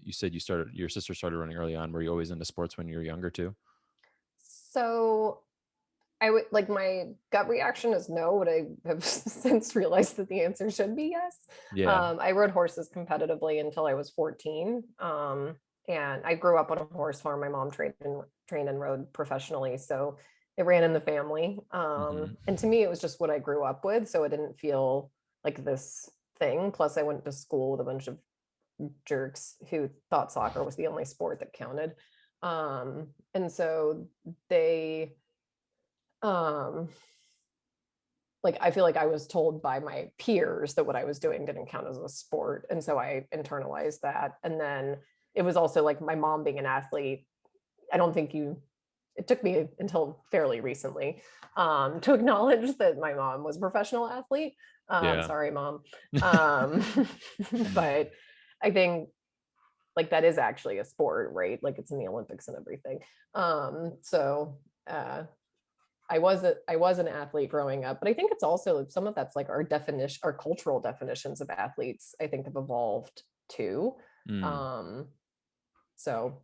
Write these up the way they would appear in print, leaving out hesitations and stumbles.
you said your sister started running early on. Were you always into sports when you were younger too? So I would like my gut reaction is no, but I have since realized that the answer should be yes. Yeah. I rode horses competitively until I was 14. And I grew up on a horse farm. My mom trained and rode professionally, so it ran in the family. And to Hmm. me, it was just what I grew up with, so it didn't feel like this thing. Plus, I went to school with a bunch of jerks who thought soccer was the only sport that counted. And so they um like I feel like I was told by my peers that what I was doing didn't count as a sport. And so I internalized that. And then it was also like my mom being an athlete. I don't think you it took me until fairly recently to acknowledge that my mom was a professional athlete. Yeah. Sorry, mom. Um, but I think like that is actually a sport, right? Like it's in the Olympics and everything. So I was an athlete growing up, but I think it's also some of that's like our definition, our cultural definitions of athletes. I think have evolved too. Mm. Um, so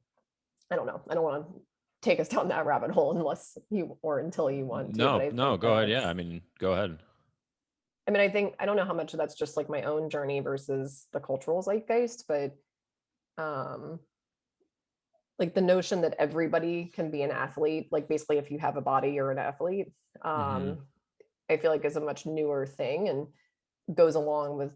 I don't know. I don't want to take us down that rabbit hole unless you or until you want to, but No, I no, think go ahead. Yeah, that's. I mean, go ahead. I mean, I think I don't know how much of that's just like my own journey versus the cultural zeitgeist, but um like the notion that everybody can be an athlete, like basically if you have a body, you're an athlete. Hmm. Um, I feel like is a much newer thing and goes along with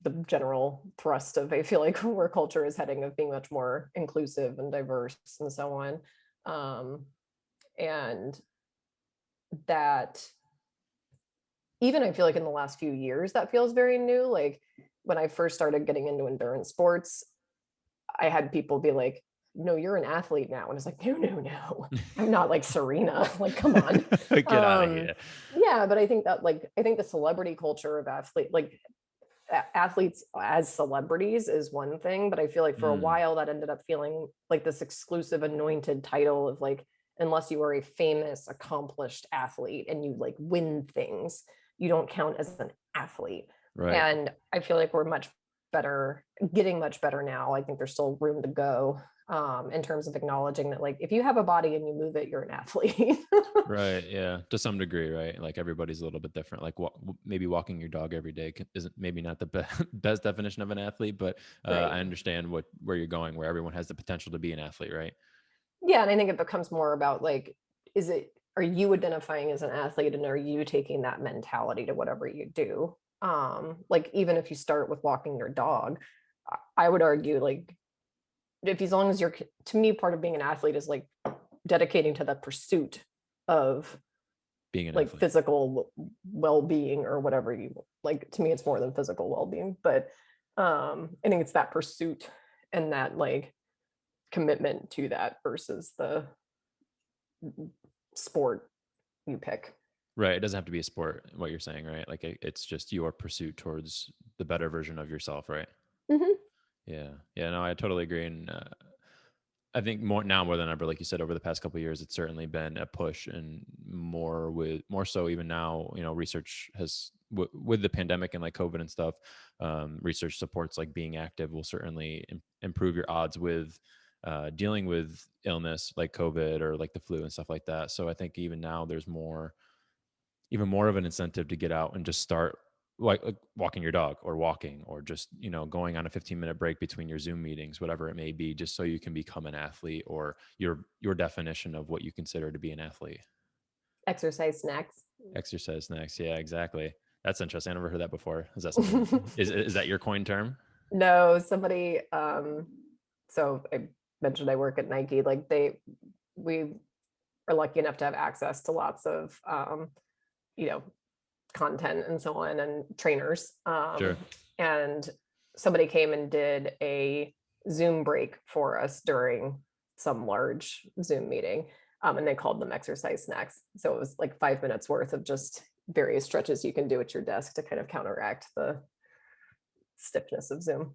the general thrust of I feel like where culture is heading of being much more inclusive and diverse and so on. Um, and that even I feel like in the last few years that feels very new. Like when I first started getting into endurance sports, I had people be like, "No, you're an athlete now," and it's like, "No, no, no, I'm not like Serena." Like, come on. Get out of Um, here. yeah, but I think that like I think the celebrity culture of athletes as celebrities is one thing, but I feel like for a Mm. while that ended up feeling like this exclusive anointed title of like, unless you are a famous, accomplished athlete and you like win things, you don't count as an athlete. Right. And I feel like we're much better, getting much better now. I think there's still room to go in terms of acknowledging that, like, if you have a body and you move it, you're an athlete. Right. Yeah. To some degree, right? Like everybody's a little bit different. Like maybe walking your dog every day isn't maybe not the best definition of an athlete, but Right. I understand where you're going, where everyone has the potential to be an athlete, right? Yeah, and I think it becomes more about like, is it are you identifying as an athlete and are you taking that mentality to whatever you do? Like even if you start with walking your dog, I would argue like if as long as you're to me, part of being an athlete is like dedicating to the pursuit of Being an like athlete. physical well-being or whatever you like. To me, it's more than physical well-being, but I think it's that pursuit and that like commitment to that versus the sport you pick. Right. It doesn't have to be a sport, what you're saying, right? Like it's just your pursuit towards the better version of yourself, right? Mhm. Yeah. Yeah. No, I totally agree. And I think more than ever, like you said, over the past couple of years, it's certainly been a push, and more so even now. Research has with the pandemic and like COVID and stuff. Research supports like being active will certainly improve your odds with dealing with illness like COVID or like the flu and stuff like that. So I think even now there's even more of an incentive to get out and just start like walking your dog or walking or just going on a 15-minute break between your Zoom meetings, whatever it may be, just so you can become an athlete or your definition of what you consider to be an athlete. Exercise snacks. Exercise next. Yeah, exactly. That's interesting. I never heard that before. Is that something, is that your coin term? No, somebody so I mentioned I work at Nike, like we are lucky enough to have access to lots of you know, content and so on and trainers. Sure. And somebody came and did a Zoom break for us during some large Zoom meeting. And they called them exercise snacks. So it was like 5 minutes worth of just various stretches you can do at your desk to kind of counteract the stiffness of Zoom.